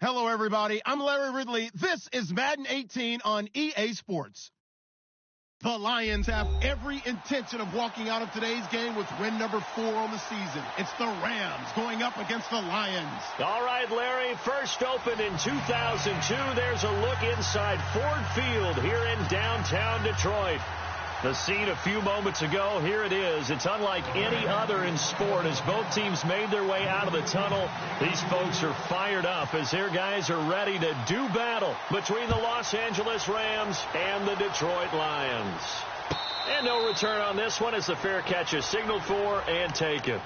Hello, everybody. I'm Larry Ridley. This is Madden 18 on EA Sports. The Lions have every intention of walking out of today's game with win number 4 on the season. It's the Rams going up against the Lions. All right, Larry, first opened in 2002. There's a look inside Ford Field here in downtown Detroit. The scene a few moments ago, here it is. It's unlike any other in sport as both teams made their way out of the tunnel. These folks are fired up as their guys are ready to do battle between the Los Angeles Rams and the Detroit Lions. And no return on this one as the fair catch is signaled for and taken.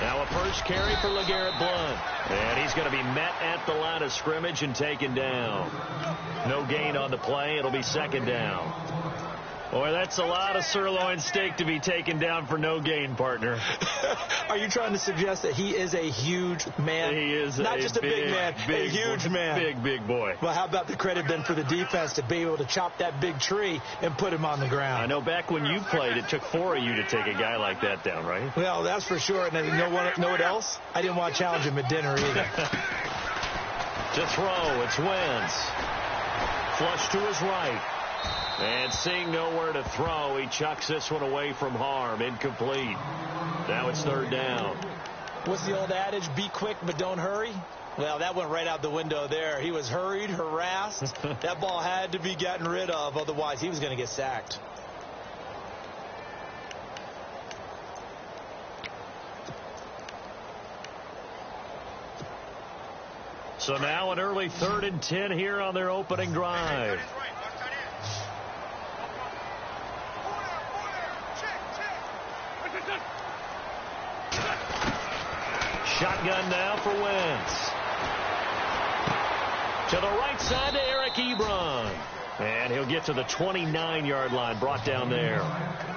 Now a first carry for LeGarrette Blount. And he's going to be met at the line of scrimmage and taken down. No gain on the play. It'll be second down. Boy, that's a lot of sirloin steak to be taken down for no gain, partner. Are you trying to suggest that he is a huge man? He is not just a big man, a huge man. Big boy. Well, how about the credit then for the defense to be able to chop that big tree and put him on the ground? I know back when you played, it took 4 of you to take a guy like that down, right? Well, that's for sure. And you know what else? I didn't want to challenge him at dinner either. To throw, it's Wentz. Flush to his right. And seeing nowhere to throw, he chucks this one away from harm. Incomplete. Now it's third down. What's the old adage? Be quick, but don't hurry? Well, that went right out the window there. He was hurried, harassed. That ball had to be gotten rid of. Otherwise, he was going to get sacked. So now an early 3rd and 10 here on their opening drive. Shotgun now for Wentz. To the right side to Eric Ebron. And he'll get to the 29-yard line, brought down there.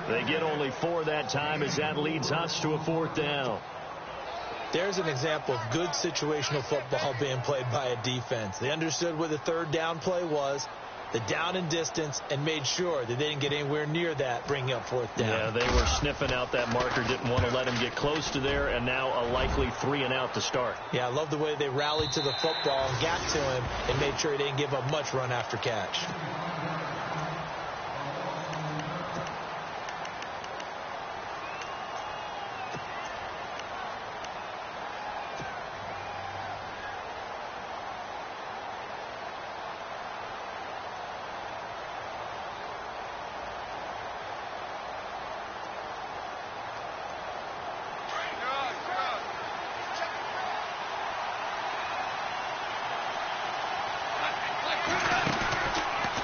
They get only 4 that time as that leads us to a 4th down. There's an example of good situational football being played by a defense. They understood what the third down play was, the down and distance, and made sure that they didn't get anywhere near that, bringing up 4th down. Yeah, they were sniffing out that marker, didn't want to let him get close to there, and now a likely 3 and out to start. Yeah, I love the way they rallied to the football and got to him and made sure he didn't give up much run after catch.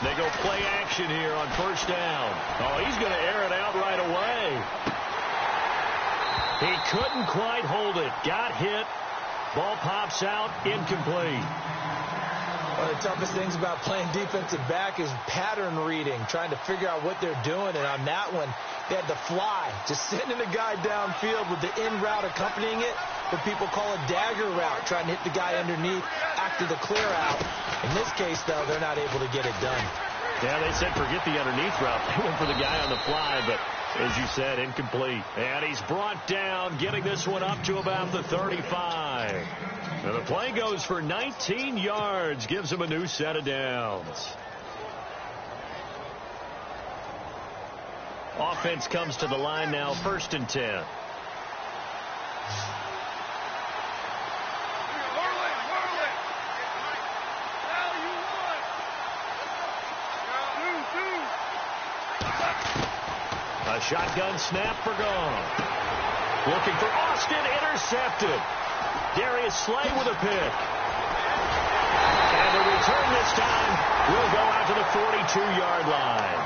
They go play action here on first down. Oh, he's going to air it out right away. He couldn't quite hold it. Got hit. Ball pops out. Incomplete. One of the toughest things about playing defensive back is pattern reading, trying to figure out what they're doing. And on that one, they had to fly, just sending a guy downfield with the in route accompanying it. What people call a dagger route, trying to hit the guy underneath after the clear out. In this case, though, they're not able to get it done. Yeah, they said forget the underneath route. They went for the guy on the fly, but as you said, incomplete. And he's brought down, getting this one up to about the 35. Now the play goes for 19 yards, gives him a new set of downs. Offense comes to the line now, 1st and 10. A shotgun snap for Gone. Looking for Austin, intercepted. Darius Slay with a pick. And the return this time will go out to the 42-yard line.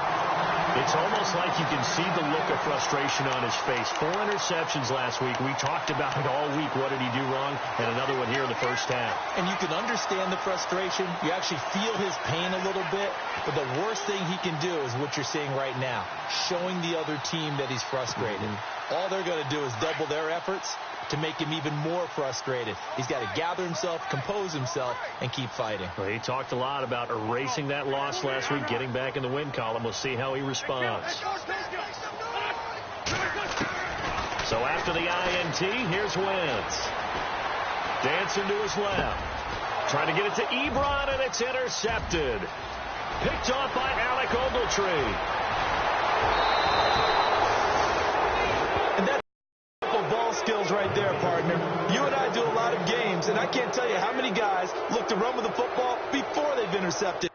It's almost like you can see the look of frustration on his face. 4 interceptions last week. We talked about it all week. What did he do wrong? And another one here in the first half. And you can understand the frustration. You actually feel his pain a little bit. But the worst thing he can do is what you're seeing right now, showing the other team that he's frustrated. All they're going to do is double their efforts to make him even more frustrated. He's got to gather himself, compose himself, and keep fighting. Well, he talked a lot about erasing that loss last week, getting back in the win column. We'll see how he responds. So after the INT, here's Wentz. Dancing to his left. Trying to get it to Ebron, and it's intercepted. Picked off by Alec Ogletree. And that's ball skills right there, partner. You and I do a lot of games, and I can't tell you how many guys look to run with the football before they've intercepted.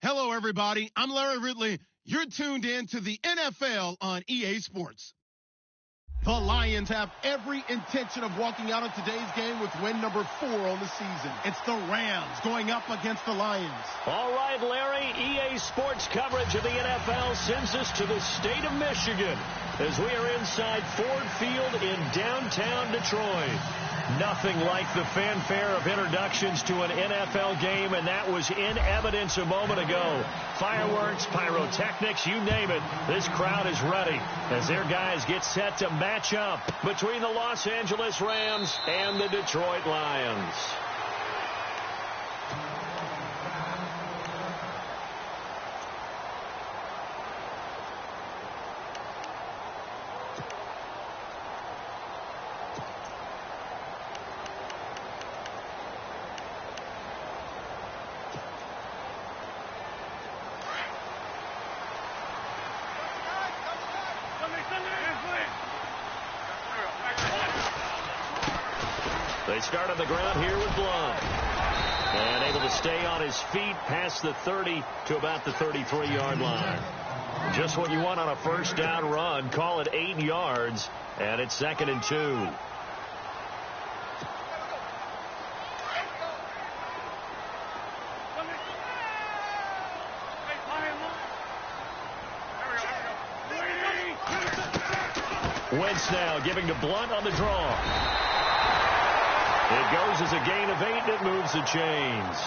Hello, everybody. I'm Larry Ridley. You're tuned in to the NFL on EA Sports. The Lions have every intention of walking out of today's game with win number 4 on the season. It's the Rams going up against the Lions. All right, Larry, EA Sports coverage of the NFL sends us to the state of Michigan as we are inside Ford Field in downtown Detroit. Nothing like the fanfare of introductions to an NFL game, and that was in evidence a moment ago. Fireworks, pyrotechnics, you name it. This crowd is ready as their guys get set to match up between the Los Angeles Rams and the Detroit Lions. start on the ground here with Blunt. And able to stay on his feet past the 30 to about the 33-yard line. Just what you want on a first down run. Call it 8 yards, and it's 2nd and 2. Wentz now giving to Blunt on the draw. It goes as a gain of 8, and it moves the chains.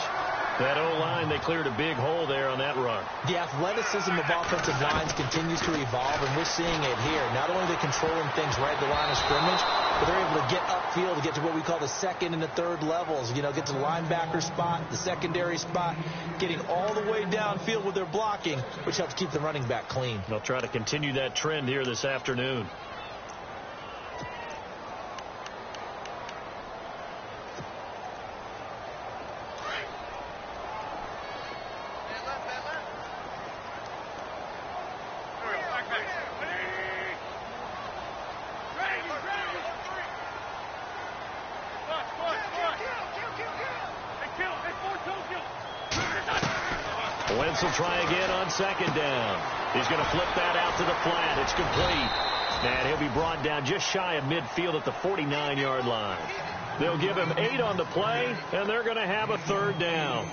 That O-line, they cleared a big hole there on that run. The athleticism of offensive lines continues to evolve, and we're seeing it here. Not only are they controlling things right at the line of scrimmage, but they're able to get upfield to get to what we call the second and the third levels. You know, get to the linebacker spot, the secondary spot, getting all the way downfield with their blocking, which helps keep the running back clean. They'll try to continue that trend here this afternoon. Wentz will try again on 2nd down. He's going to flip that out to the flat. It's complete. And he'll be brought down just shy of midfield at the 49-yard line. They'll give him 8 on the play, and they're going to have a 3rd down.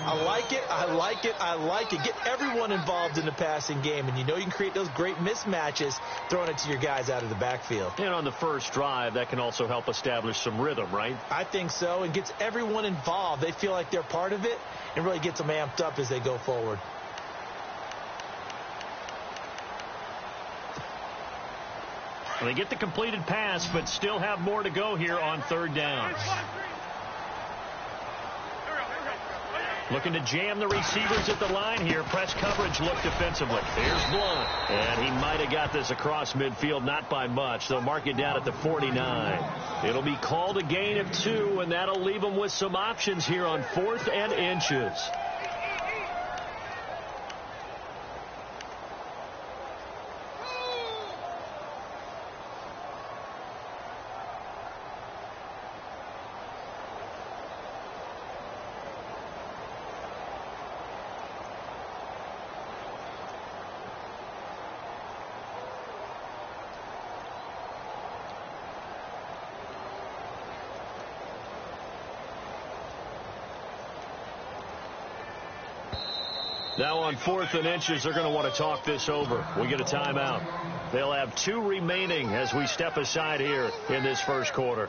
I like it. I like it. I like it. Get everyone involved in the passing game, and you know you can create those great mismatches throwing it to your guys out of the backfield. And on the first drive, that can also help establish some rhythm, right? I think so, and gets everyone involved. They feel like they're part of it, and really gets them amped up as they go forward. Well, they get the completed pass, but still have more to go here on 3rd down. Looking to jam the receivers at the line here. Press coverage look defensively. Here's Blunt. And he might have got this across midfield, not by much. They'll mark it down at the 49. It'll be called a gain of 2, and that'll leave them with some options here on 4th and inches. Now on 4th and inches, they're going to want to talk this over. We get a timeout. They'll have 2 remaining as we step aside here in this first quarter.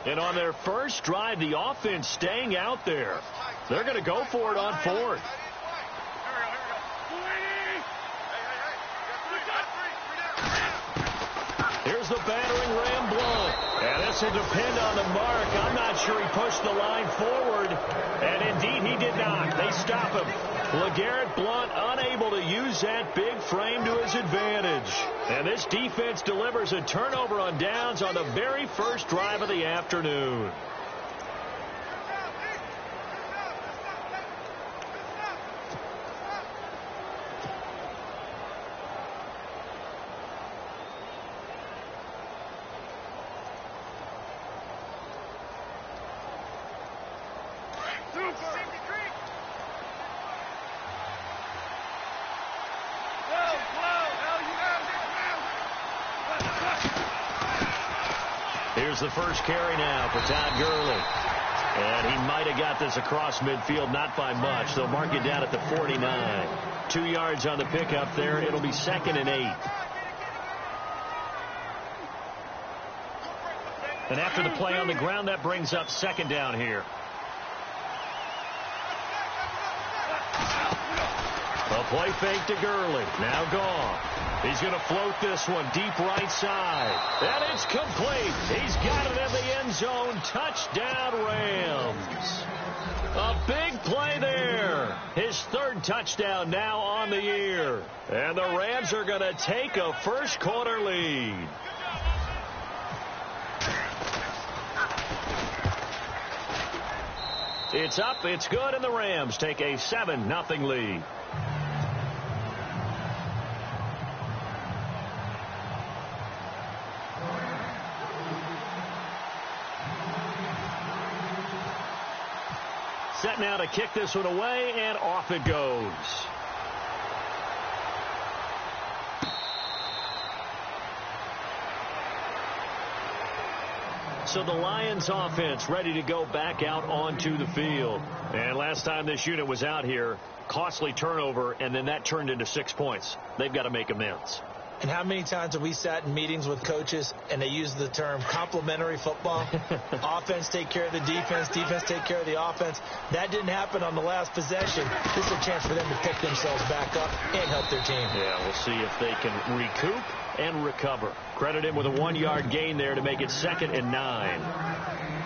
And on their first drive, the offense staying out there. They're going to go for it on 4th. Here's the battering Ram Blunt. And this will depend on the mark. I'm not sure he pushed the line forward. And indeed, he did not. They stop him. LeGarrette Blunt unable to use that big frame to his advantage. And this defense delivers a turnover on downs on the very first drive of the afternoon. Here's the first carry now for Todd Gurley. And he might have got this across midfield, not by much. They'll mark it down at the 49. 2 yards on the pickup there. It'll be 2nd and 8. And after the play on the ground, that brings up 2nd down here. A play fake to Gurley. Now gone. He's going to float this one deep right side. And it's complete. He's got it in the end zone. Touchdown, Rams. A big play there. His 3rd touchdown now on the year. And the Rams are going to take a first quarter lead. It's up, it's good, and the Rams take a 7-0 lead. Set now to kick this one away, and off it goes. So the Lions offense ready to go back out onto the field. And last time this unit was out here, costly turnover, and then that turned into 6 points. They've got to make amends. And how many times have we sat in meetings with coaches and they use the term complementary football? Offense take care of the defense, defense take care of the offense. That didn't happen on the last possession. This is a chance for them to pick themselves back up and help their team. Yeah, we'll see if they can recoup and recover. Credit him with a 1-yard gain there to make it 2nd and 9.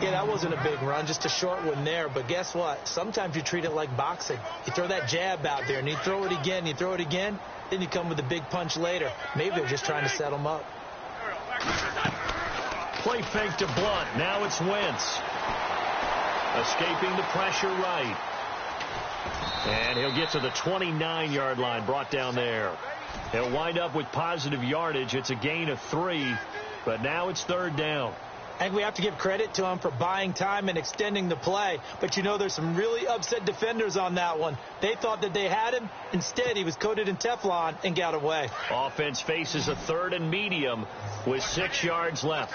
Yeah, that wasn't a big run, just a short one there. But guess what? Sometimes you treat it like boxing. You throw that jab out there, and you throw it again, you throw it again, then you come with a big punch later. Maybe they're just trying to set them up. Play fake to Blunt. Now it's Wentz. Escaping the pressure right. And he'll get to the 29-yard line, brought down there. He'll wind up with positive yardage. It's a gain of 3, but now it's 3rd down. I think we have to give credit to him for buying time and extending the play. But, you know, there's some really upset defenders on that one. They thought that they had him. Instead, he was coated in Teflon and got away. Offense faces a 3rd and medium with 6 yards left.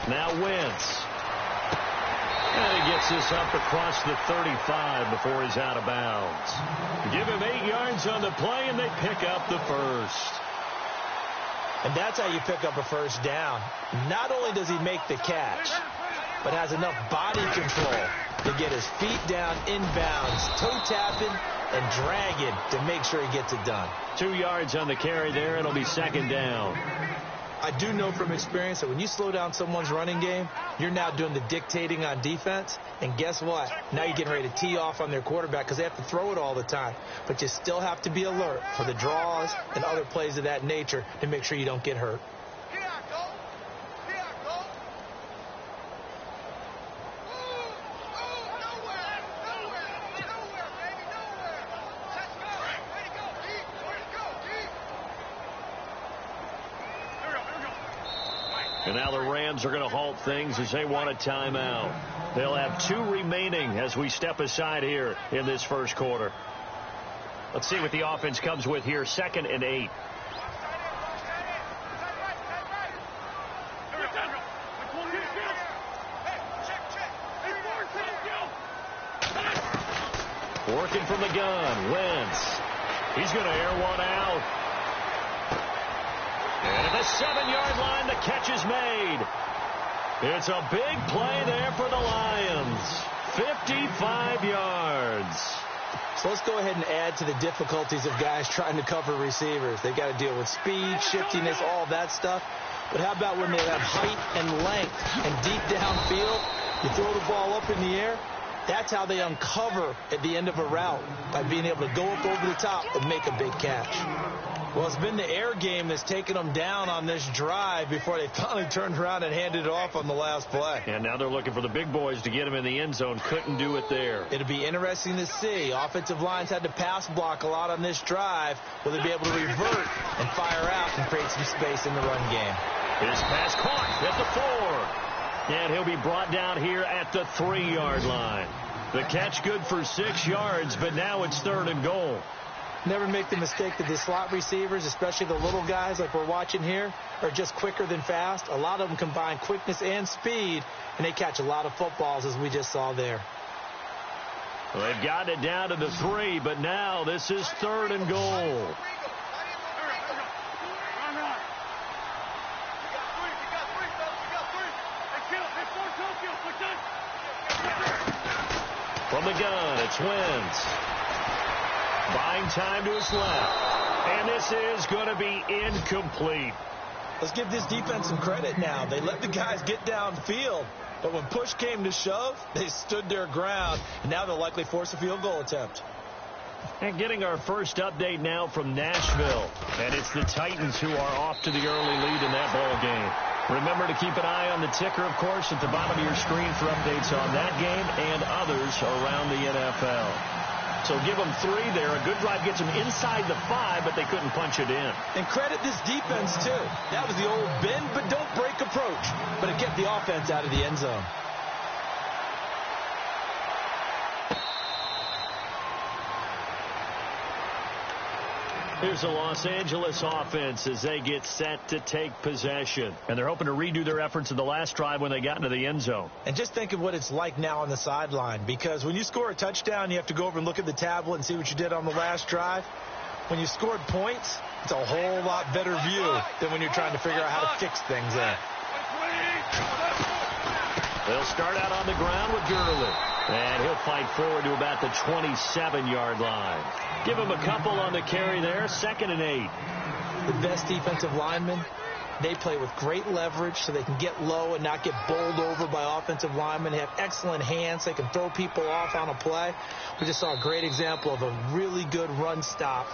Now Wentz. And he gets this up across the 35 before he's out of bounds. Give him 8 yards on the play, and they pick up the first. And that's how you pick up a first down. Not only does he make the catch, but has enough body control to get his feet down inbounds, toe tapping and dragging to make sure he gets it done. 2 yards on the carry there. It'll be 2nd down. I do know from experience that when you slow down someone's running game, you're now doing the dictating on defense. And guess what? Now you're getting ready to tee off on their quarterback because they have to throw it all the time. But you still have to be alert for the draws and other plays of that nature to make sure you don't get hurt. And now the Rams are going to halt things as they want a timeout. They'll have 2 remaining as we step aside here in this first quarter. Let's see what the offense comes with here. 2nd and 8. Working from the gun. Wentz. He's going to air one out. And at the 7-yard line, the catch is made. It's a big play there for the Lions. 55 yards. So let's go ahead and add to the difficulties of guys trying to cover receivers. They got to deal with speed, shiftiness, all that stuff. But how about when they have height and length and deep downfield? You throw the ball up in the air. That's how they uncover at the end of a route, by being able to go up over the top and make a big catch. Well, it's been the air game that's taken them down on this drive before they finally turned around and handed it off on the last play. And now they're looking for the big boys to get him in the end zone. Couldn't do it there. It'll be interesting to see. Offensive lines had to pass block a lot on this drive. Will they be able to revert and fire out and create some space in the run game? His pass caught at the 4. And he'll be brought down here at the 3-yard line. The catch good for 6 yards, but now it's 3rd and goal. Never make the mistake that the slot receivers, especially the little guys like we're watching here, are just quicker than fast. A lot of them combine quickness and speed, and they catch a lot of footballs, as we just saw there. Well, they've gotten it down to the 3, but now this is 3rd and goal. From the gun, it's Wentz. Buying time to his left. And this is going to be incomplete. Let's give this defense some credit now. They let the guys get downfield, but when push came to shove, they stood their ground, and now they'll likely force a field goal attempt. And getting our first update now from Nashville. And it's the Titans who are off to the early lead in that ball game. Remember to keep an eye on the ticker, of course, at the bottom of your screen for updates on that game and others around the NFL. So give them 3 there. A good drive gets them inside the 5, but they couldn't punch it in. And credit this defense, too. That was the old bend but don't break approach, but it kept the offense out of the end zone. Here's the Los Angeles offense as they get set to take possession. And they're hoping to redo their efforts in the last drive when they got into the end zone. And just think of what it's like now on the sideline, because when you score a touchdown, you have to go over and look at the tablet and see what you did on the last drive. When you scored points, it's a whole lot better view than when you're trying to figure out how to fix things there. They'll start out on the ground with Gurley. And he'll fight forward to about the 27-yard line. Give him a couple on the carry there. 2nd and 8. The best defensive linemen, they play with great leverage so they can get low and not get bowled over by offensive linemen. They have excellent hands. They can throw people off on a play. We just saw a great example of a really good run stop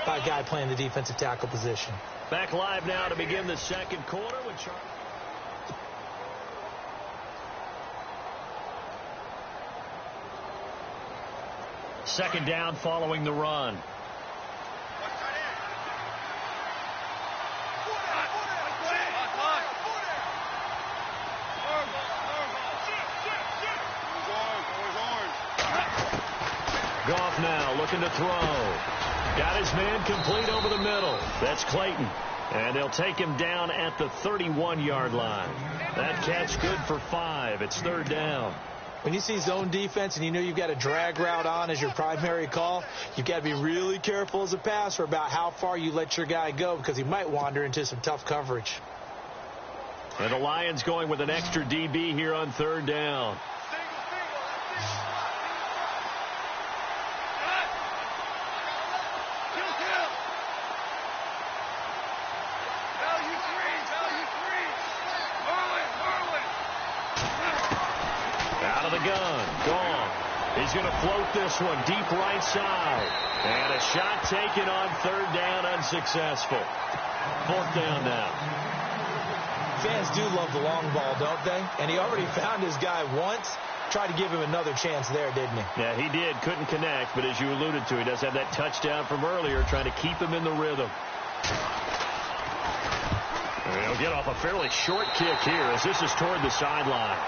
by a guy playing the defensive tackle position. Back live now to begin the second quarter with Charlie. Second down following the run. Goff now looking to throw. Got his man complete over the middle. That's Clayton. And they'll take him down at the 31-yard line. That catch good for 5. It's 3rd down. When you see zone defense and you know you've got a drag route on as your primary call, you've got to be really careful as a passer about how far you let your guy go because he might wander into some tough coverage. And the Lions going with an extra DB here on 3rd down. He's going to float this one deep right side. And a shot taken on 3rd down, unsuccessful. 4th down now. Fans do love the long ball, don't they? And he already found his guy once. Tried to give him another chance there, didn't he? Yeah, he did. Couldn't connect, but as you alluded to, he does have that touchdown from earlier, trying to keep him in the rhythm. And he'll get off a fairly short kick here as this is toward the sideline.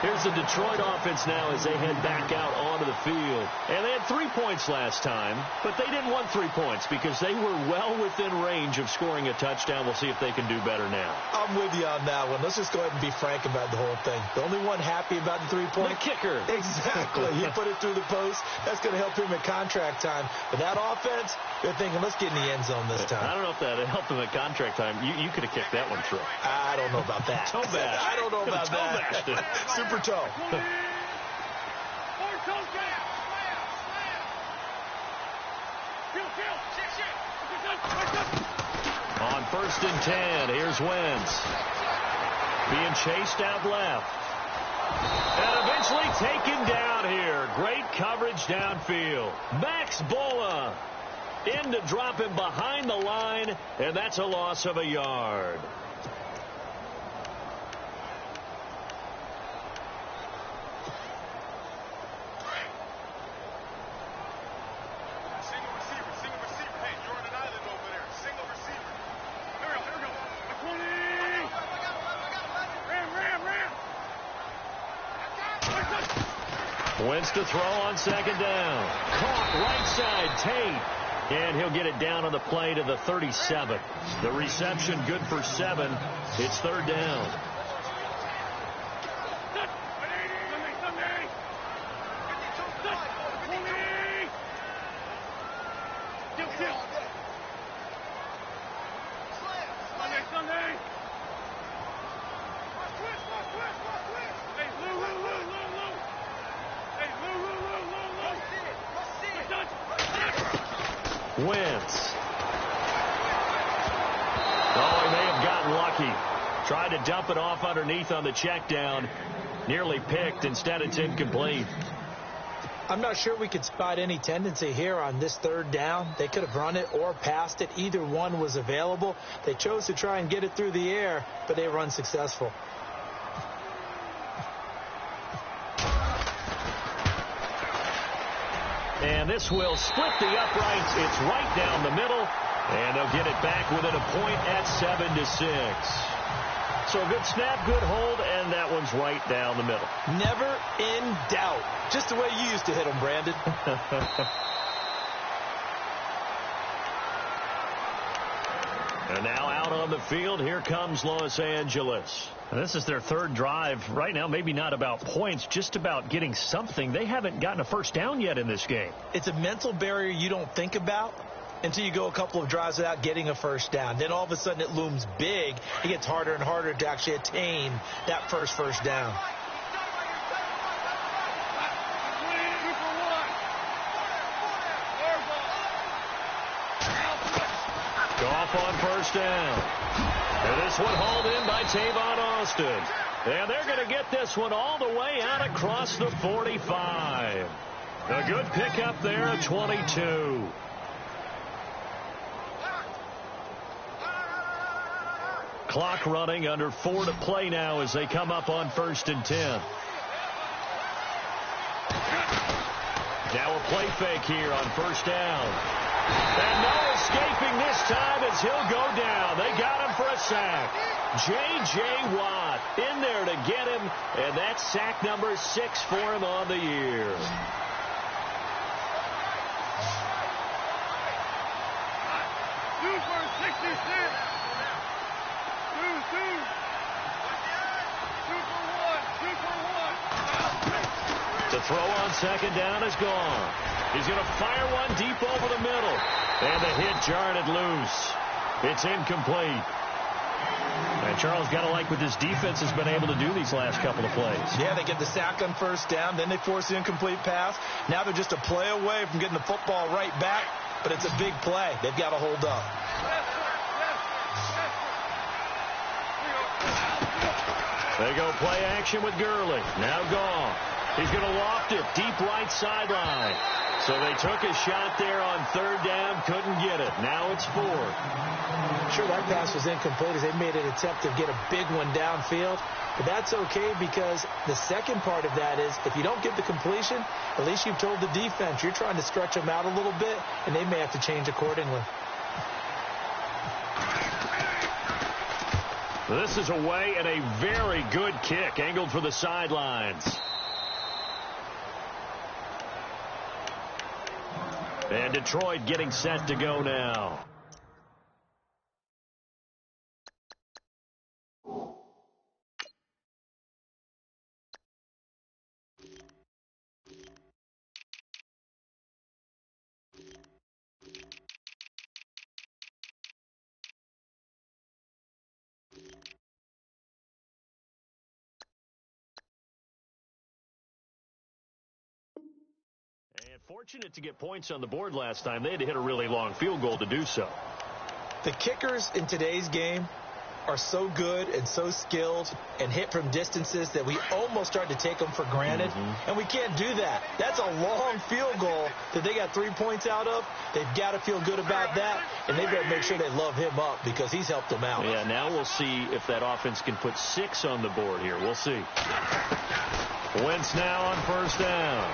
Here's the Detroit offense now as they head back out onto the field. And they had 3 points last time, but they didn't want 3 points because they were well within range of scoring a touchdown. We'll see if they can do better now. I'm with you on that one. Let's just go ahead and be frank about the whole thing. The only one happy about the 3-point? The kicker. Exactly. He put it through the post. That's going to help him at contract time. But that offense, they're thinking, let's get in the end zone this time. I don't know if that helped him at contract time. You could have kicked that one through. I don't know about that. Toe bash. I don't know about that. Super toe. On 1st and 10, here's Wentz. Being chased out left. And eventually taken down here. Great coverage downfield. Max Bola in to drop him behind the line, and that's a loss of a yard. Wentz to throw on 2nd down. Caught right side, Tate. And he'll get it down on the play to the 37. The reception good for 7. It's 3rd down. Wentz. Oh, rookie. Tried to dump it off underneath on the check down. Nearly picked. Instead, it's incomplete. I'm not sure we could spot any tendency here on this third down. They could have run it or passed it. Either one was available. They chose to try and get it through the air, but they were unsuccessful. And this will split the uprights. It's right down the middle. And they'll get it back within a point at 7-6. So a good snap, good hold, and that one's right down the middle. Never in doubt. Just the way you used to hit them, Brandon. And now out on the field, here comes Los Angeles. And this is their third drive. Right now, maybe not about points, just about getting something. They haven't gotten a first down yet in this game. It's a mental barrier you don't think about until you go a couple of drives without getting a first down. Then all of a sudden it looms big. It gets harder and harder to actually attain that first down. Goff on first down. And this one hauled in by Tavon Austin. And they're going to get this one all the way out across the 45. A good pickup there at 22. Clock running, under 4 to play now as they come up on 1st and 10. Now a play fake here on 1st down. And no escaping this time as he'll go down. They got him for a sack. J.J. Watt in there to get him, and that's sack number 6 for him on the year. The throw on 2nd down is gone. He's going to fire one deep over the middle. And the hit jarred it loose. It's incomplete. And Charles, got to like what this defense has been able to do these last couple of plays. Yeah, they get the sack on 1st down. Then they force the incomplete pass. Now they're just a play away from getting the football right back. But it's a big play. They've got to hold up. They go play action with Gurley. Now Goff. He's going to loft it deep right sideline. So they took a shot there on 3rd down. Couldn't get it. Now it's 4. Sure, that pass was incomplete as they made an attempt to get a big one downfield. But that's okay because the second part of that is if you don't get the completion, at least you've told the defense you're trying to stretch them out a little bit, and they may have to change accordingly. This is away and a very good kick angled for the sidelines. And Detroit getting set to go now. And fortunate to get points on the board last time. They had to hit a really long field goal to do so. The kickers in today's game are so good and so skilled and hit from distances that we almost start to take them for granted. And we can't do that. That's a long field goal that they got 3 points out of. They've got to feel good about that, and they've got to make sure they love him up because he's helped them out. Yeah, now we'll see if that offense can put 6 on the board here. We'll see. Wentz now on 1st down.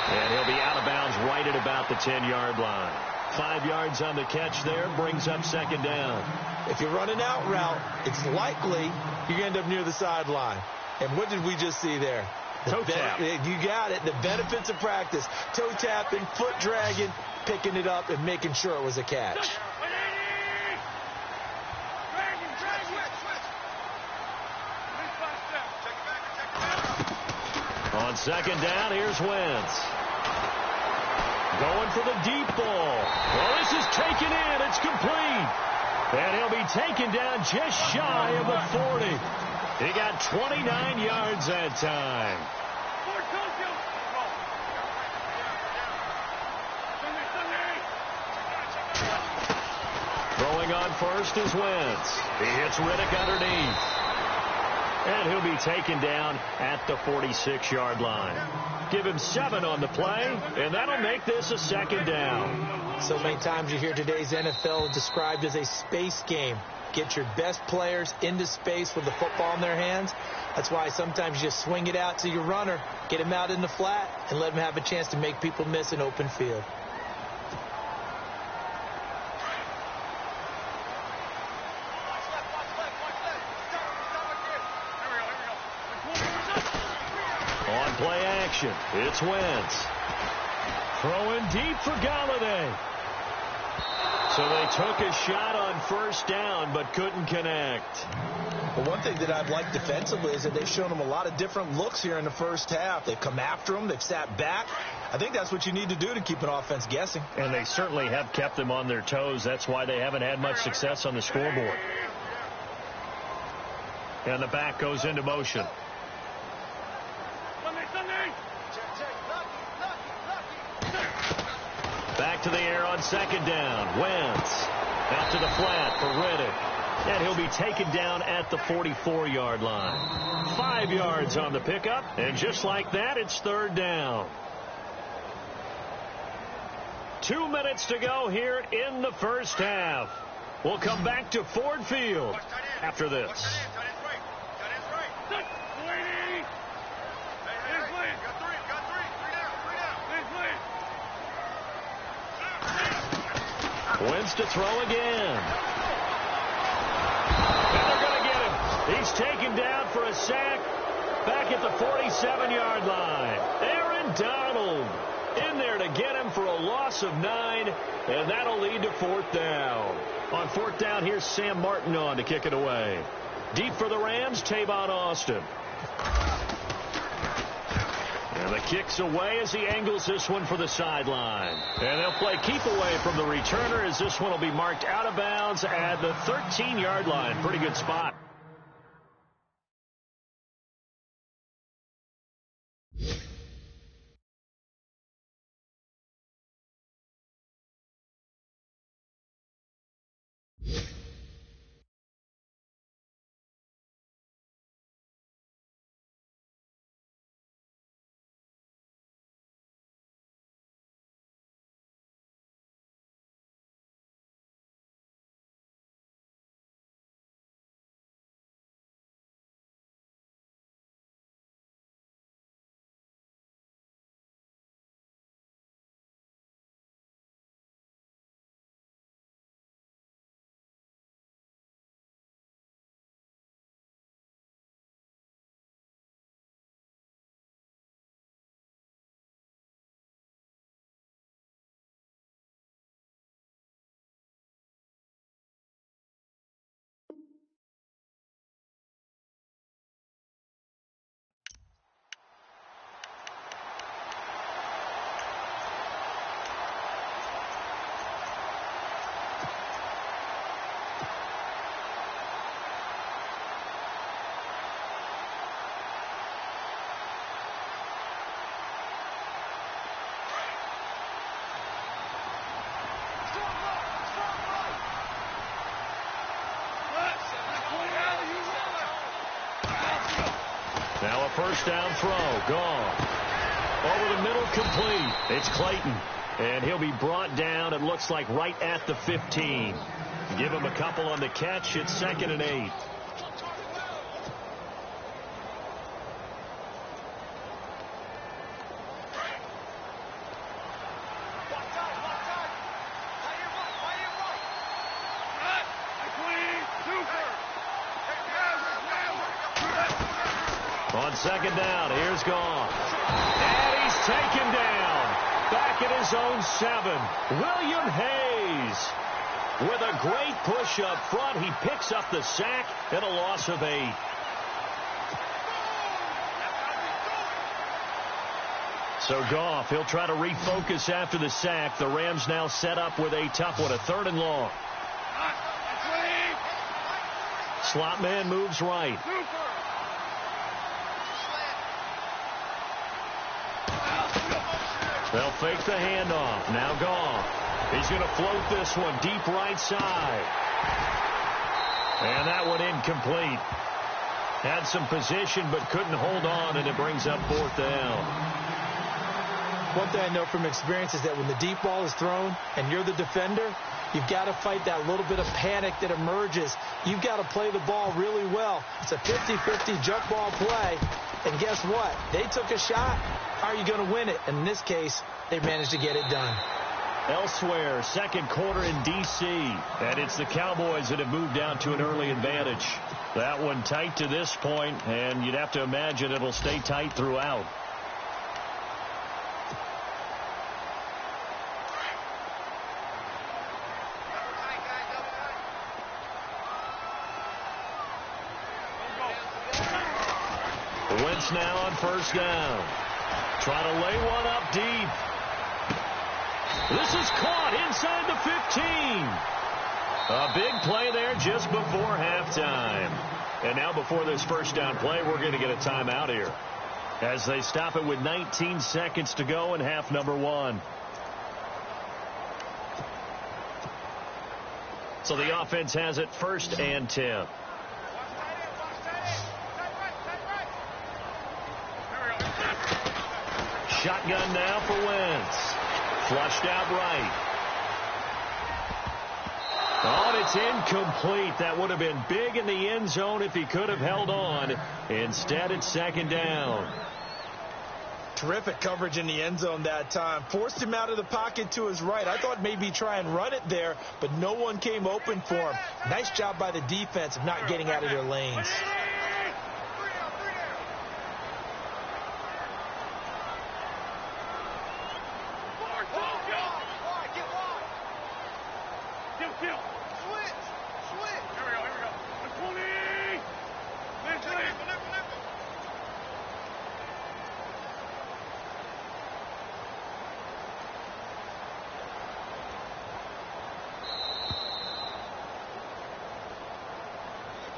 And he'll be out of bounds right at about the 10-yard line. 5 yards on the catch there, brings up 2nd down. If you're running out route, it's likely you're going to end up near the sideline. And what did we just see there? Toe tap. You got it. The benefits of practice. Toe tapping, foot dragging, picking it up, and making sure it was a catch. On 2nd down, here's Wentz. Going for the deep ball. Well, this is taken in. It's complete. And he'll be taken down just shy of the 40. He got 29 yards that time. Throwing on first is Wentz. He hits Riddick underneath. And he'll be taken down at the 46-yard line. Give him 7 on the play, and that'll make this a second down. So many times you hear today's NFL described as a space game. Get your best players into space with the football in their hands. That's why sometimes you just swing it out to your runner, get him out in the flat, and let him have a chance to make people miss an open field. On play action, it's Wentz. Throwing deep for Galladay. So they took a shot on first down, but couldn't connect. Well, one thing that I've liked defensively is that they've shown them a lot of different looks here in the first half. They've come after them. They've sat back. I think that's what you need to do to keep an offense guessing. And they certainly have kept them on their toes. That's why they haven't had much success on the scoreboard. And the back goes into motion. Back to the air on second down. Wentz out to the flat for Riddick. And he'll be taken down at the 44-yard line. 5 yards on the pickup. And just like that, it's third down. 2 minutes to go here in the first half. We'll come back to Ford Field after this. Wentz to throw again. And they're going to get him. He's taken down for a sack back at the 47-yard line. Aaron Donald in there to get him for a loss of 9, and that'll lead to fourth down. On fourth down, here's Sam Martin on to kick it away. Deep for the Rams, Tavon Austin. And the kick's away as he angles this one for the sideline. And they'll play keep away from the returner as this one will be marked out of bounds at the 13-yard line. Pretty good spot. Now a first down throw. Gone. Over the middle, complete. It's Clayton. And he'll be brought down, it looks like, right at the 15. Give him a couple on the catch. It's 2nd and 8. On second down, here's Goff. And he's taken down. Back at his own 7. William Hayes. With a great push up front, he picks up the sack and a loss of 8. So Goff, he'll try to refocus after the sack. The Rams now set up with a tough one, a 3rd and long. Slot man moves right. They'll fake the handoff. Now Goff. He's going to float this one deep right side. And that one incomplete. Had some position but couldn't hold on, and it brings up fourth down. One thing I know from experience is that when the deep ball is thrown and you're the defender, you've got to fight that little bit of panic that emerges. You've got to play the ball really well. It's a 50-50 jump ball play. And guess what? They took a shot. How are you going to win it? And in this case, they managed to get it done. Elsewhere, second quarter in D.C. And it's the Cowboys that have moved down to an early advantage. That one tight to this point, and you'd have to imagine it'll stay tight throughout. Wentz now on first down. Trying to lay one up deep. This is caught inside the 15. A big play there just before halftime. And now before this first down play, we're going to get a timeout here as they stop it with 19 seconds to go in half number one. So the offense has it first and 10. Shotgun now for Wentz. Flushed out right. Oh, and it's incomplete. That would have been big in the end zone if he could have held on. Instead, it's second down. Terrific coverage in the end zone that time. Forced him out of the pocket to his right. I thought maybe try and run it there, but no one came open for him. Nice job by the defense of not getting out of their lanes.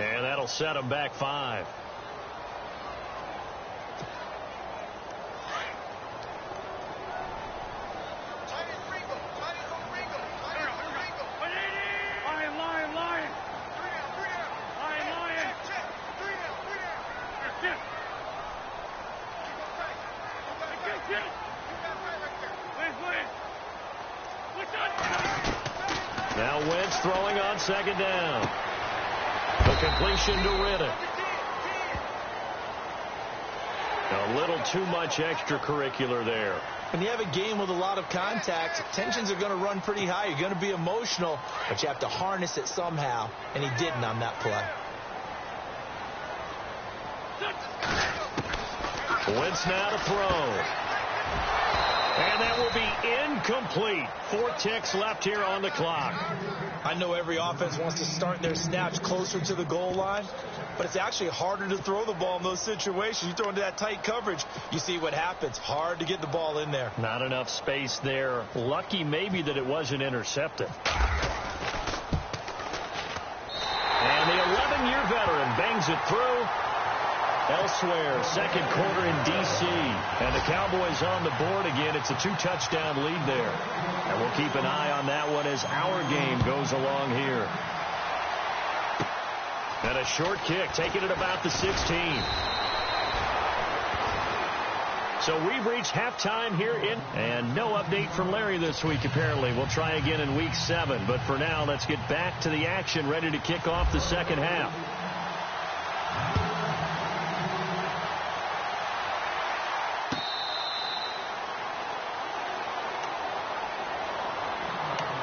And that'll set him back 5. Now Wentz throwing on second down. The completion to Riddick. A little too much extracurricular there. When you have a game with a lot of contact, tensions are going to run pretty high. You're going to be emotional, but you have to harness it somehow, and he didn't on that play. Wentz now to throw. And that will be incomplete. 4 ticks left here on the clock. I know every offense wants to start their snaps closer to the goal line, but it's actually harder to throw the ball in those situations. You throw into that tight coverage, you see what happens. Hard to get the ball in there. Not enough space there. Lucky maybe that it wasn't intercepted. And the 11-year veteran bangs it through. Elsewhere, second quarter in D.C. And the Cowboys on the board again. It's a 2-touchdown lead there. And we'll keep an eye on that one as our game goes along here. And a short kick, taking it about the 16. So we've reached halftime here and no update from Larry this week, apparently. We'll try again in week 7. But for now, let's get back to the action, ready to kick off the second half.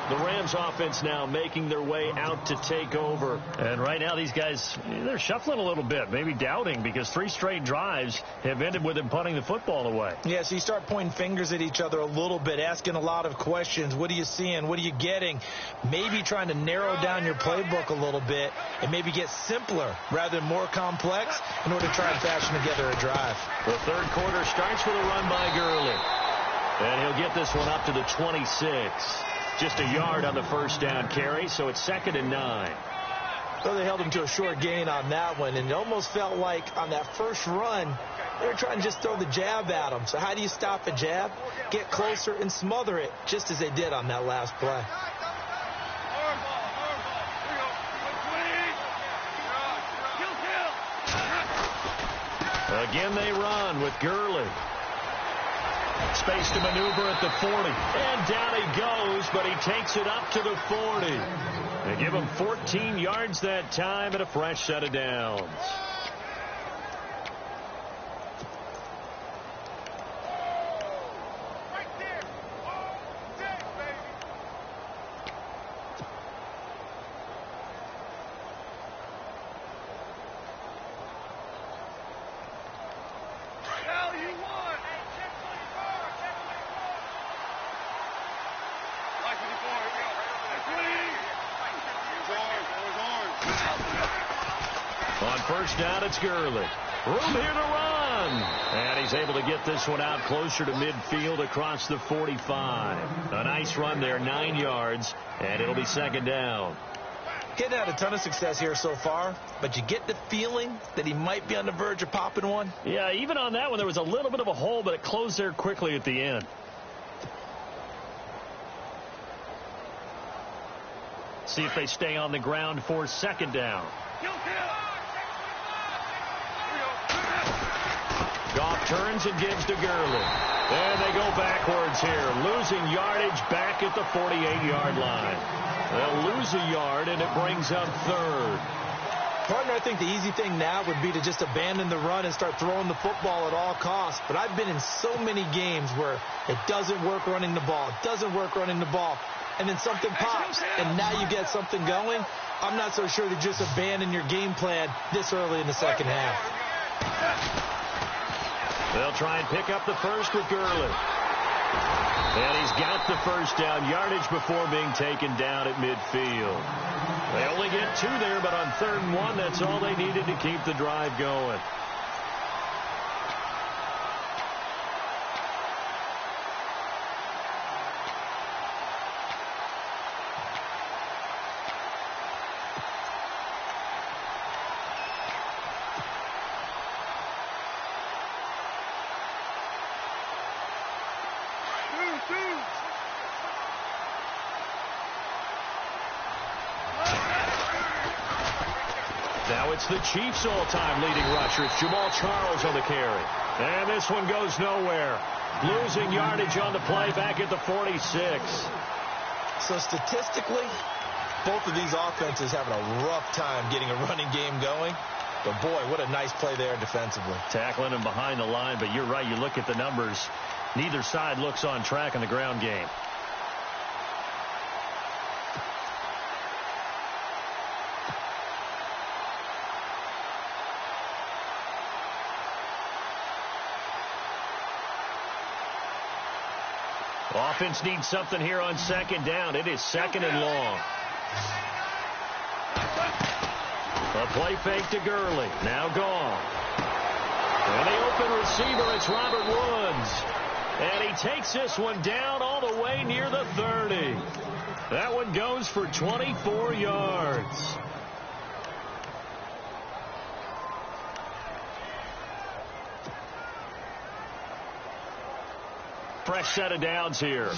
The Rams offense now making their way out to take over. And right now these guys, they're shuffling a little bit, maybe doubting, because 3 straight drives have ended with them punting the football away. Yeah, so you start pointing fingers at each other a little bit, asking a lot of questions. What are you seeing? What are you getting? Maybe trying to narrow down your playbook a little bit and maybe get simpler rather than more complex in order to try and fashion together a drive. The third quarter starts with a run by Gurley. And he'll get this one up to the 26. Just a yard on the first down carry, so it's 2nd and 9. Well, they held him to a short gain on that one, and it almost felt like on that first run, they were trying to just throw the jab at him. So how do you stop a jab? Get closer and smother it, just as they did on that last play. Again, they run with Gurley. Space to maneuver at the 40. And down he goes, but he takes it up to the 40. They give him 14 yards that time and a fresh set of downs. On first down, it's Gurley. Room here to run. And he's able to get this one out closer to midfield across the 45. A nice run there, 9 yards, and it'll be second down. He hadn't had a ton of success here so far, but you get the feeling that he might be on the verge of popping one. Yeah, even on that one, there was a little bit of a hole, but it closed there quickly at the end. See if they stay on the ground for second down. Goff turns and gives to Gurley. And they go backwards here, losing yardage back at the 48-yard line. They'll lose a yard, and it brings up third. Partner, I think the easy thing now would be to just abandon the run and start throwing the football at all costs. But I've been in so many games where it doesn't work running the ball. It doesn't work running the ball. And then something pops, and now you get something going. I'm not so sure to just abandon your game plan this early in the second half. They'll try and pick up the first with Gurley. And he's got the first down yardage before being taken down at midfield. They only get 2 there, but on 3rd and 1, that's all they needed to keep the drive going. Now it's the Chiefs' all-time leading rusher. It's Jamal Charles on the carry. And this one goes nowhere. Losing yardage on the play back at the 46. So statistically, both of these offenses having a rough time getting a running game going. But, boy, what a nice play there defensively. Tackling him behind the line, but you're right. You look at the numbers. Neither side looks on track in the ground game. Offense needs something here on second down. It is second and long. A play fake to Gurley. Now gone. And the open receiver, it's Robert Woods. And he takes this one down all the way near the 30. That one goes for 24 yards. Fresh set of downs here.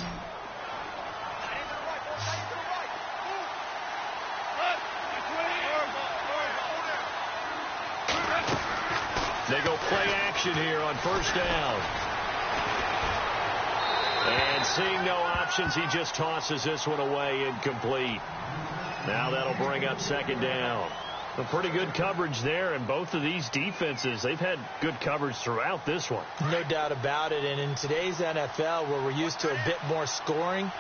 They go play action here on first down. And seeing no options, he just tosses this one away incomplete. Now that'll bring up second down. A pretty good coverage there, and both of these defenses, they've had good coverage throughout this one. No doubt about it, and in today's NFL, where we're used to a bit more scoring,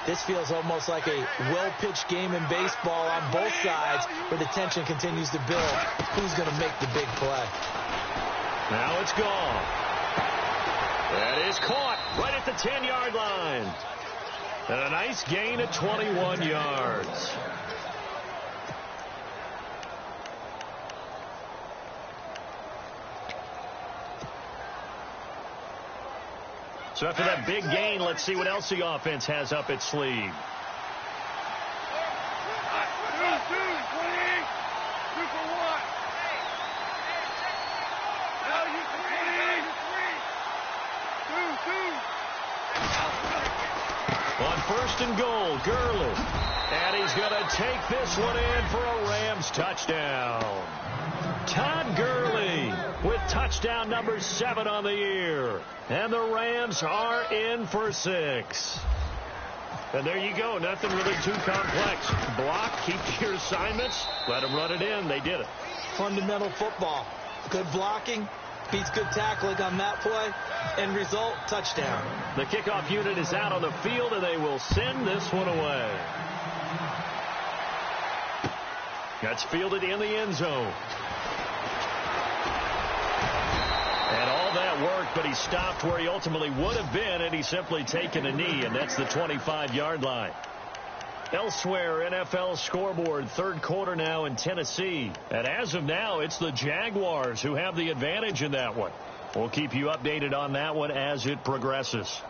this feels almost like a well-pitched game in baseball on both sides, where the tension continues to build. Who's going to make the big play? Now it's gone. That is caught right at the 10-yard line. And a nice gain of 21 yards. So after that big gain, let's see what else the offense has up its sleeve. first and goal. Gurley. And he's going to take this one in for a Rams touchdown. Todd Gurley with touchdown number 7 on the year. And the Rams are in for 6. And there you go. Nothing really too complex. Block, keep your assignments, let them run it in. They did it. Fundamental football. Good blocking. Beats good tackling on that play. End result, touchdown. The kickoff unit is out on the field, and they will send this one away. That's fielded in the end zone. And all that worked, but he stopped where he ultimately would have been, and he's simply taken a knee, and that's the 25-yard line. Elsewhere, NFL scoreboard, third quarter now in Tennessee. And as of now, it's the Jaguars who have the advantage in that one. We'll keep you updated on that one as it progresses.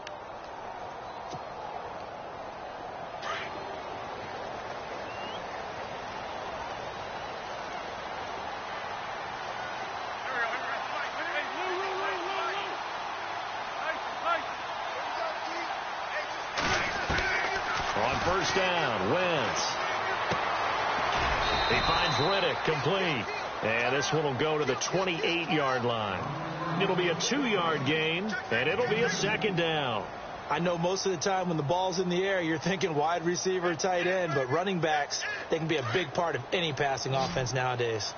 First down, Wentz. He finds Riddick, complete. And this one will go to the 28-yard line. It'll be a 2-yard gain, and it'll be a second down. I know most of the time when the ball's in the air, you're thinking wide receiver, tight end, but running backs, they can be a big part of any passing offense nowadays.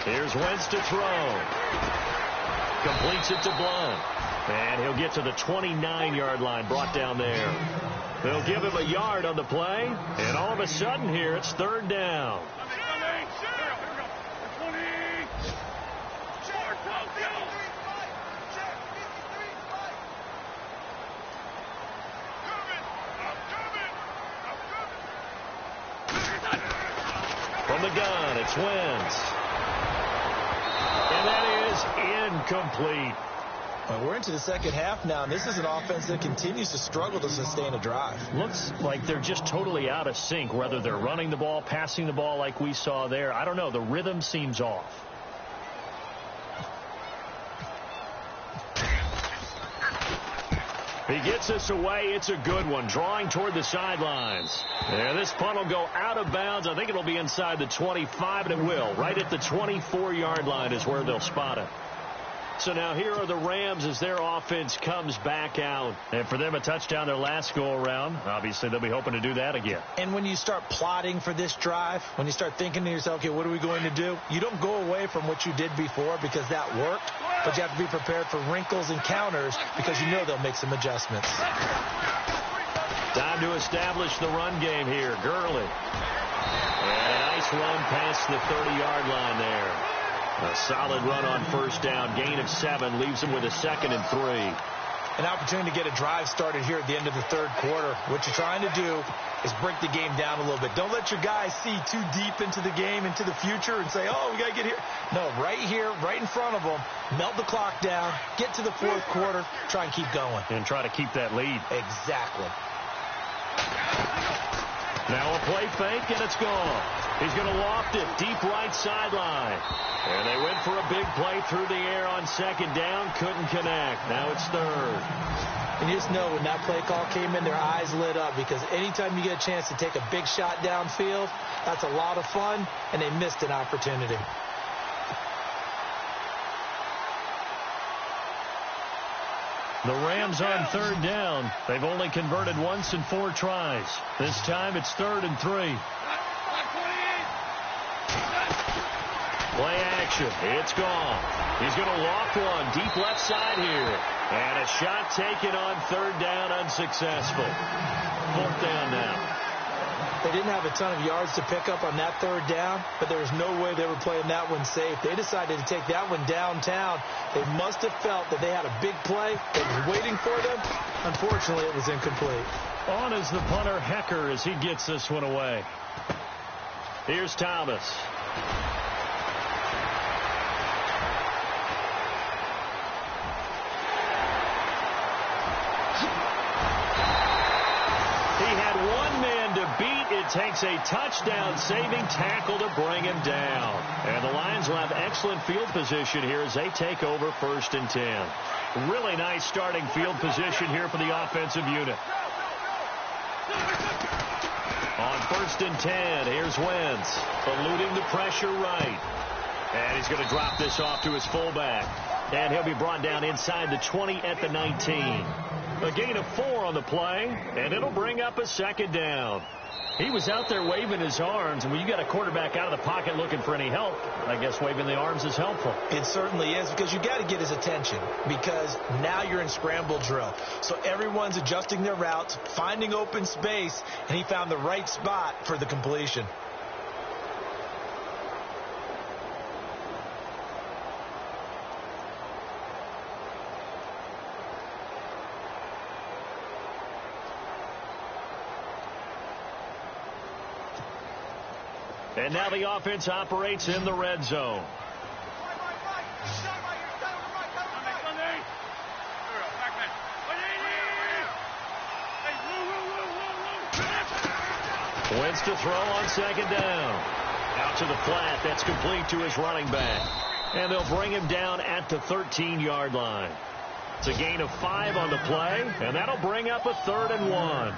Here's Wentz to throw. Completes it to Blunt. And he'll get to the 29-yard line, brought down there. They'll give him a yard on the play. And all of a sudden here, it's third down. From the gun, it's Wentz. And that is incomplete. Well, we're into the second half now, and this is an offense that continues to struggle to sustain a drive. Looks like they're just totally out of sync, whether they're running the ball, passing the ball like we saw there. I don't know. The rhythm seems off. He gets this away. It's a good one. Drawing toward the sidelines. And this punt will go out of bounds. I think it'll be inside the 25, and it will. Right at the 24-yard line is where they'll spot it. So now here are the Rams as their offense comes back out. And for them, a touchdown their last go-around. Obviously, they'll be hoping to do that again. And when you start plotting for this drive, when you start thinking to yourself, okay, what are we going to do? You don't go away from what you did before because that worked. But you have to be prepared for wrinkles and counters because you know they'll make some adjustments. Time to establish the run game here. Gurley. And a nice run past the 30-yard line there. A solid run on first down. Gain of 7 leaves him with a 2nd and 3. An opportunity to get a drive started here at the end of the third quarter. What you're trying to do is break the game down a little bit. Don't let your guys see too deep into the game, into the future, and say, oh, we got to get here. No, right here, right in front of them, melt the clock down, get to the fourth quarter, try and keep going. And try to keep that lead. Exactly. Now a play fake, and it's gone. He's going to loft it deep right sideline. And they went for a big play through the air on second down. Couldn't connect. Now it's third. And you just know when that play call came in, their eyes lit up because anytime you get a chance to take a big shot downfield, that's a lot of fun, and they missed an opportunity. The Rams on third down. They've only converted once in 4 tries. This time it's 3rd and 3. Play action. It's gone. He's going to loft one deep left side here. And a shot taken on third down, unsuccessful. 4th down now. They didn't have a ton of yards to pick up on that third down, but there was no way they were playing that one safe. They decided to take that one downtown. They must have felt that they had a big play that was waiting for them. Unfortunately, it was incomplete. On is the punter, Hecker, as he gets this one away. Here's Thomas. takes a touchdown-saving tackle to bring him down. And the Lions will have excellent field position here as they take over 1st and 10. Really nice starting field position here for the offensive unit. On 1st and 10, here's Wentz, eluding the pressure right. And he's going to drop this off to his fullback. And he'll be brought down inside the 20 at the 19. A gain of 4 on the play, and it'll bring up a 2nd down. He was out there waving his arms, and when you got a quarterback out of the pocket looking for any help, I guess waving the arms is helpful. It certainly is, because you got to get his attention, because now you're in scramble drill. So everyone's adjusting their routes, finding open space, and he found the right spot for the completion. And now the offense operates in the red zone. Wentz to throw on 2nd down. Out to the flat. That's complete to his running back. And they'll bring him down at the 13-yard line. It's a gain of 5 on the play, and that'll bring up a 3rd and 1.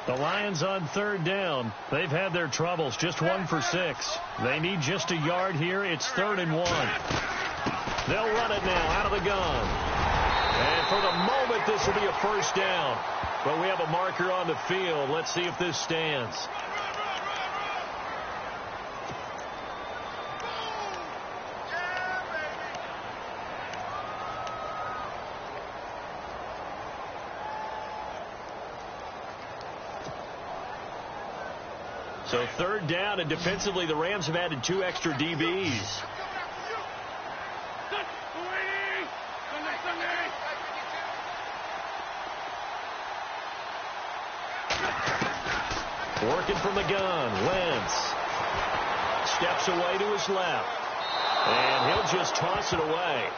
The Lions on 3rd down. They've had their troubles. Just 1 for 6. They need just a yard here. It's 3rd and 1. They'll run it now out of the gun. And for the moment, this will be a 1st down. But we have a marker on the field. Let's see if this stands. So 3rd down, and defensively the Rams have added 2 extra DBs. Working from the gun, Wentz steps away to his left, and he'll just toss it away.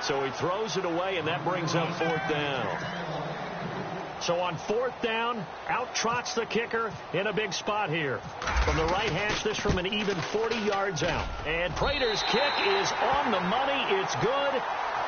So he throws it away, and that brings up 4th down. So on 4th down, out trots the kicker in a big spot here. From the right hash, this from an even 40 yards out. And Prater's kick is on the money. It's good.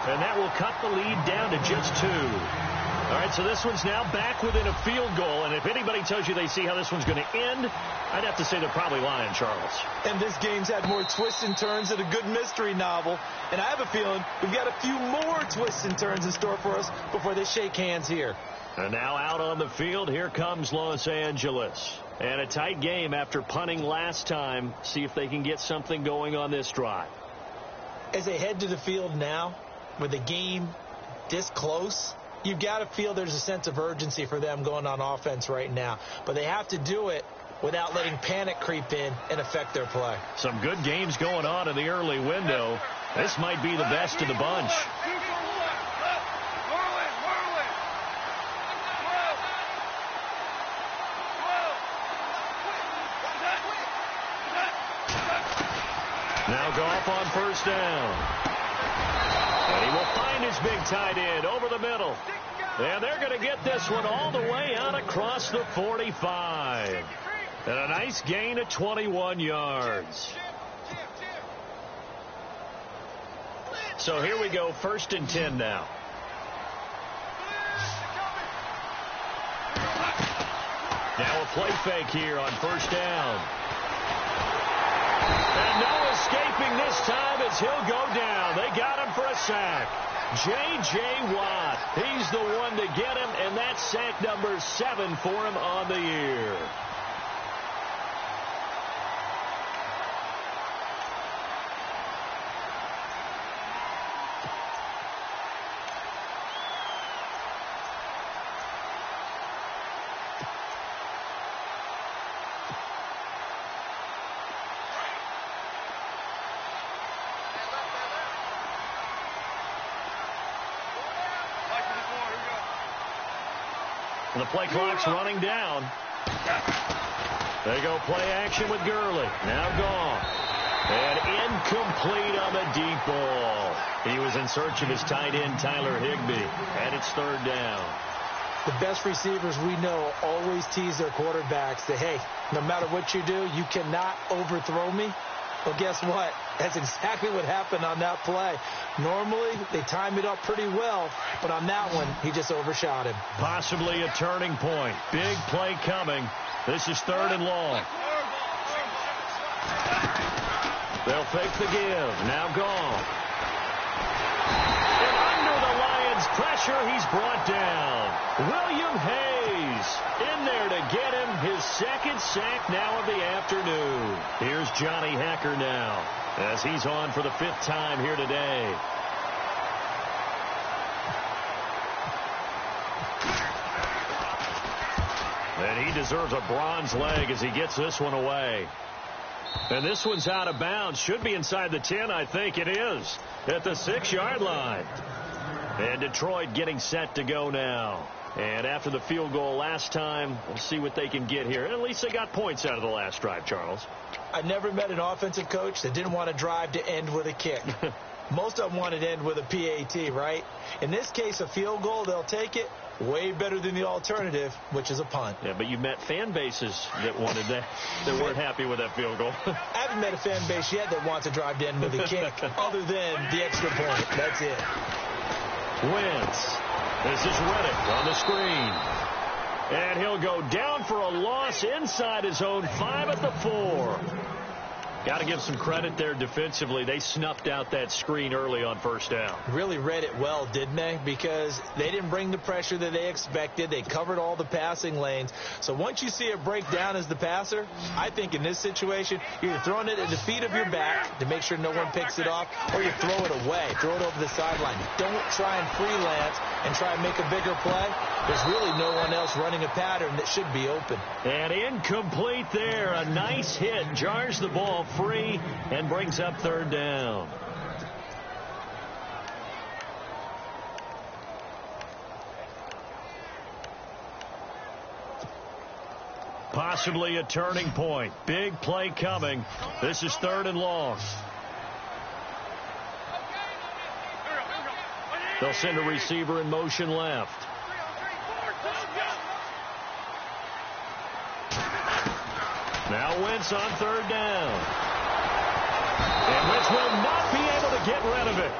And that will cut the lead down to just 2. All right, so this one's now back within a field goal. And if anybody tells you they see how this one's going to end, I'd have to say they're probably lying, Charles. And this game's had more twists and turns than a good mystery novel. And I have a feeling we've got a few more twists and turns in store for us before they shake hands here. And now out on the field, here comes Los Angeles. And a tight game after punting last time. See if they can get something going on this drive. As they head to the field now, with the game this close, you've got to feel there's a sense of urgency for them going on offense right now. But they have to do it without letting panic creep in and affect their play. Some good games going on in the early window. This might be the best of the bunch. Now Goff on 1st down. And he will find his big tight end over the middle. And they're going to get this one all the way out across the 45. And a nice gain of 21 yards. So here we go, 1st and 10 now. Now a play fake here on 1st down. And no escaping this time as he'll go down. They got him for a sack. J.J. Watt, he's the one to get him, and that's sack number 7 for him on the year. The play clock's running down. They go play action with Gurley. Now gone. And incomplete on the deep ball. He was in search of his tight end, Tyler Higbee. And it's third down. The best receivers we know always tease their quarterbacks that, hey, no matter what you do, you cannot overthrow me. Well, guess what? That's exactly what happened on that play. Normally, they time it up pretty well, but on that one, he just overshot him. Possibly a turning point. Big play coming. This is third and long. They'll fake the give. Now gone. And under the Lions' pressure, he's brought down. William Hayes in there to get him his second sack now of the afternoon. Here's Johnny Hecker now as he's on for the 5th time here today. And he deserves a bronze leg as he gets this one away. And this one's out of bounds. Should be inside the 10, I think. It is at the 6-yard line. And Detroit getting set to go now. And after the field goal last time, we'll see what they can get here. And at least they got points out of the last drive, Charles. I never met an offensive coach that didn't want to drive to end with a kick. Most of them wanted to end with a PAT, right? In this case, a field goal, they'll take it. Way better than the alternative, which is a punt. Yeah, but you met fan bases that wanted that, that weren't happy with that field goal. I haven't met a fan base yet that wants to drive to end with a kick, other than the extra point. That's it. Wentz. This is Reddick on the screen. And he'll go down for a loss inside his own 5 at the 4. Got to give some credit there defensively. They snuffed out that screen early on first down. Really read it well, didn't they? Because they didn't bring the pressure that they expected. They covered all the passing lanes. So once you see it break down as the passer, I think in this situation, you're throwing it at the feet of your back to make sure no one picks it off, or you throw it away. Throw it over the sideline. Don't try and freelance and try and make a bigger play. There's really no one else running a pattern that should be open. And incomplete there. A nice hit. Jars the ball free and brings up third down. Possibly a turning point. Big play coming. This is third and long. They'll send a receiver in motion left. Now Wentz on third down. And Wentz will not be able to get rid of it.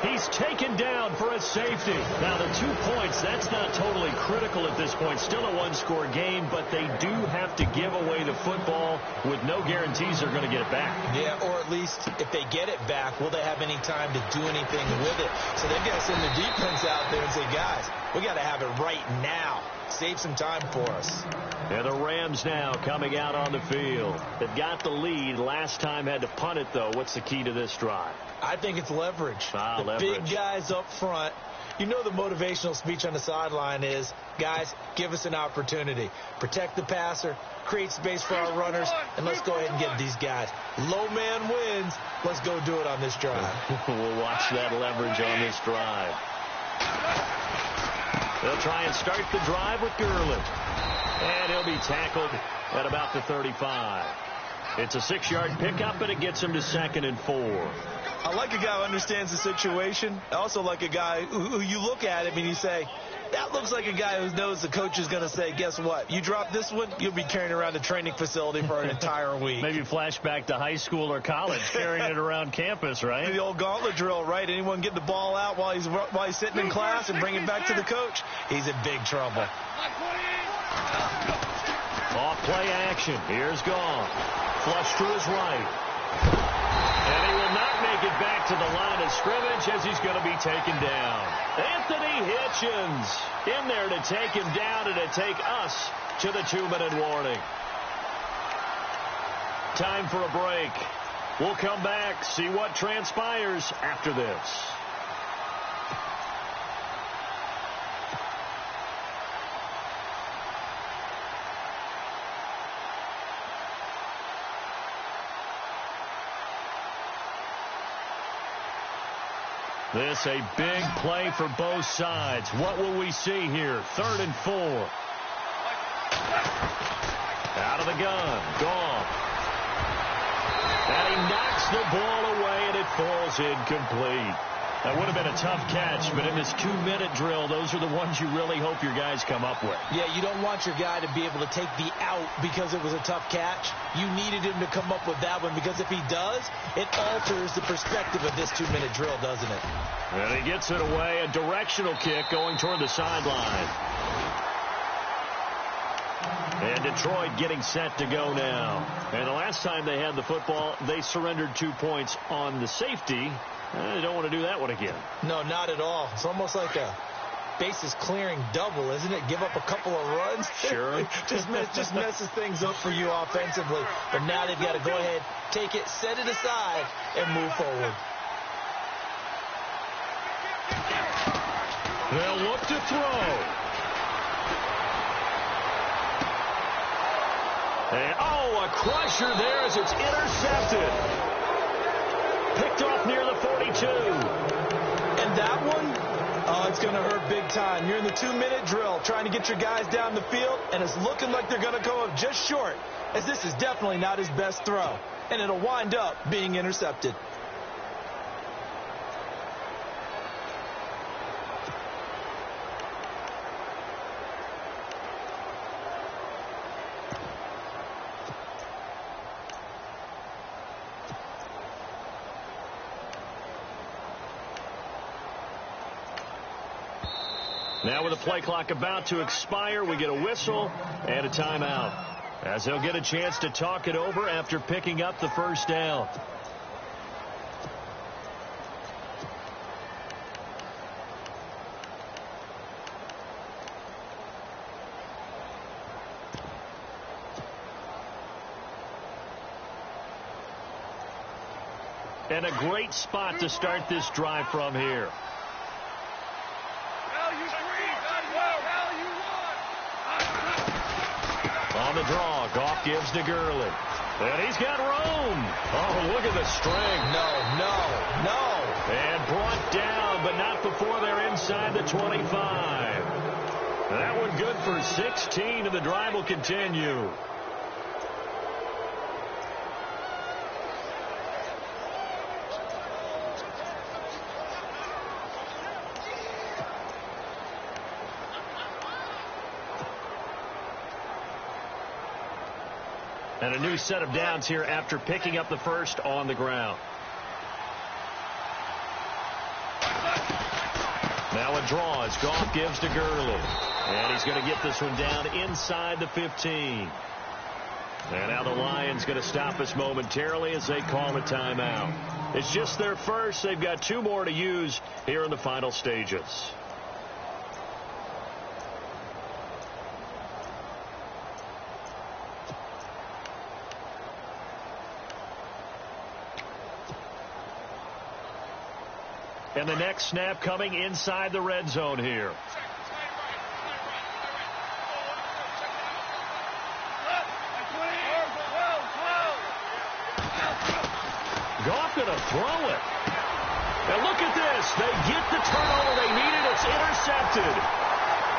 He's taken down for a safety. Now the 2 points, that's not totally critical at this point. Still a one-score game, but they do have to give away the football with no guarantees they're going to get it back. Yeah, or at least if they get it back, will they have any time to do anything with it? So they've got to send the defense out there and say, guys, we got to have it right now. Save some time for us. And the Rams now coming out on the field. They've got the lead. Last time had to punt it, though. What's the key to this drive? I think it's leverage. The leverage. Big guys up front. You know the motivational speech on the sideline is, guys, give us an opportunity. Protect the passer, create space for our runners, and let's go ahead and get these guys. Low man wins. Let's go do it on this drive. We'll watch that leverage on this drive. They'll try and start the drive with Gurley. And he'll be tackled at about the 35. It's a 6-yard pickup, and it gets him to 2nd and 4. I like a guy who understands the situation. I also like a guy who you look at him and you say, that looks like a guy who knows the coach is going to say, guess what? You drop this one, you'll be carrying around the training facility for an entire week. Maybe flashback to high school or college, carrying it around campus, right? The old gauntlet drill, right? Anyone get the ball out while he's sitting in class and bring it back to the coach? He's in big trouble. Off play action. Here's Gone. Flush to his right. And he will not make it back to the line of scrimmage as he's going to be taken down. Anthony Hitchens in there to take him down and to take us to the 2-minute warning. Time for a break. We'll come back, see what transpires after this. This a big play for both sides. What will we see here? 3rd and 4. Out of the gun. Gone. And he knocks the ball away, and it falls incomplete. That would have been a tough catch, but in this 2-minute drill, those are the ones you really hope your guys come up with. Yeah, you don't want your guy to be able to take the out because it was a tough catch. You needed him to come up with that one, because if he does, it alters the perspective of this 2-minute drill, doesn't it? And he gets it away, a directional kick going toward the sideline. And Detroit getting set to go now. And the last time they had the football, they surrendered 2 points on the safety. They don't want to do that one again. No, not at all. It's almost like a bases clearing double, isn't it? Give up a couple of runs. Sure. just messes things up for you offensively. But now they've got to go ahead, take it, set it aside, and move forward. They'll look to throw. And, a crusher there as it's intercepted. Picked off near the 42. And that one, it's going to hurt big time. You're in the 2-minute drill trying to get your guys down the field, and it's looking like they're going to come up just short, as this is definitely not his best throw. And it'll wind up being intercepted. Now with the play clock about to expire, we get a whistle and a timeout, as they'll get a chance to talk it over after picking up the first down. And a great spot to start this drive from here. On the draw, Goff gives to Gurley. And he's got room. Oh, look at the strength. No. And brought down, but not before they're inside the 25. That one good for 16, and the drive will continue. And a new set of downs here after picking up the first on the ground. Now a draw as Goff gives to Gurley. And he's going to get this one down inside the 15. And now the Lions going to stop us momentarily as they call a timeout. It's just their first. They've got 2 more to use here in the final stages. And the next snap coming inside the red zone here. Goff going to throw it. And look at this. They get the turnover they needed. It's intercepted.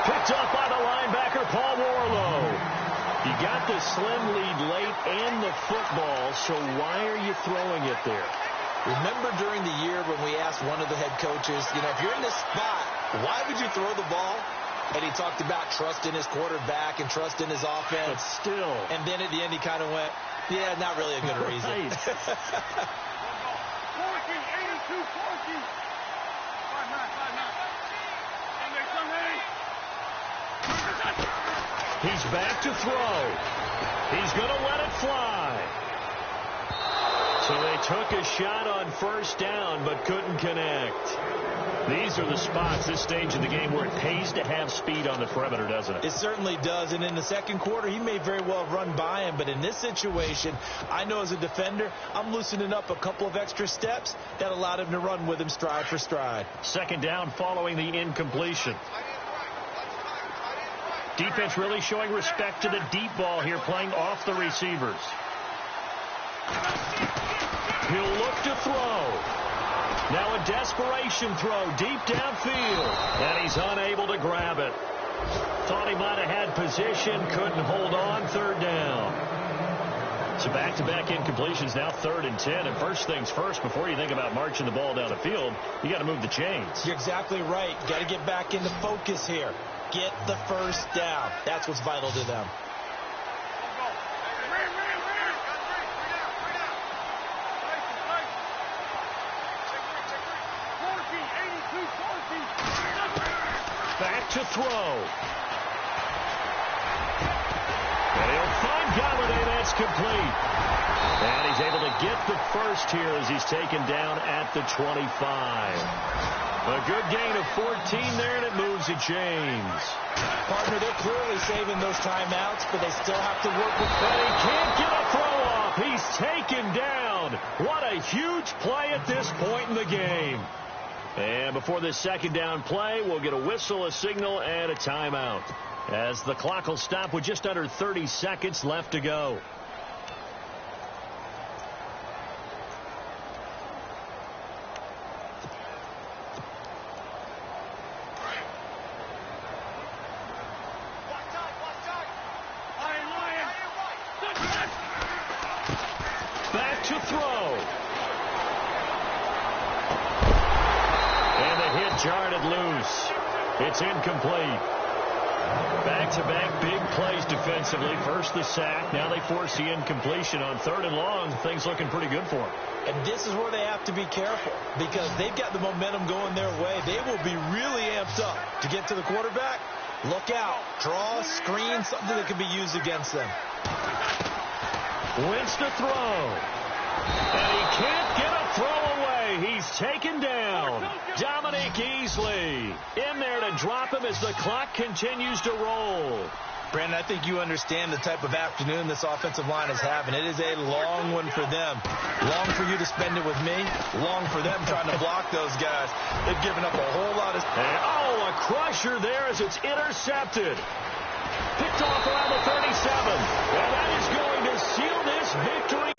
Picked up by the linebacker, Paul Warlow. You got the slim lead late and the football, so why are you throwing it there? Remember during the year when we asked one of the head coaches, if you're in this spot, why would you throw the ball? And he talked about trust in his quarterback and trust in his offense. But still. And then at the end he kind of went, yeah, not really a good reason. Right. He's back to throw. He's going to let it fly. So they took a shot on first down but couldn't connect. These are the spots, this stage of the game, where it pays to have speed on the perimeter, doesn't it? It certainly does. And in the second quarter, he may very well have run by him. But in this situation, I know as a defender, I'm loosening up a couple of extra steps that allowed him to run with him stride for stride. Second down following the incompletion. Defense really showing respect to the deep ball here, playing off the receivers. He'll look to throw. Now a desperation throw deep downfield. And he's unable to grab it. Thought he might have had position, couldn't hold on, third down. So back-to-back incompletions, now 3rd and 10. And first things first, before you think about marching the ball down the field, you got to move the chains. You're exactly right. Got to get back into focus here. Get the first down. That's what's vital to them. Back to throw. And he'll find Galladay. That's complete. And he's able to get the first here as he's taken down at the 25. A good gain of 14 there, and it moves the chains. Partner, they're clearly saving those timeouts, but they still have to work with But he can't get a throw off. He's taken down. What a huge play at this point in the game. And before this second down play, we'll get a whistle, a signal, and a timeout, as the clock will stop with just under 30 seconds left to go. Back to throw. And the hit jarred it loose. It's incomplete. Back-to-back big plays defensively. First the sack. Now they force the incompletion on 3rd and long. Things looking pretty good for them. And this is where they have to be careful, because they've got the momentum going their way. They will be really amped up to get to the quarterback. Look out. Draw, screen, something that can be used against them. Wins to throw. And he can't get a throw away. He's taken down. Dominique Easley in there to drop him as the clock continues to roll. Brandon, I think you understand the type of afternoon this offensive line is having. It is a long one for them. Long for you to spend it with me. Long for them trying to block those guys. They've given up a whole lot of... And, oh, a crusher there as it's intercepted. Picked off around the 37. And that is going to seal this victory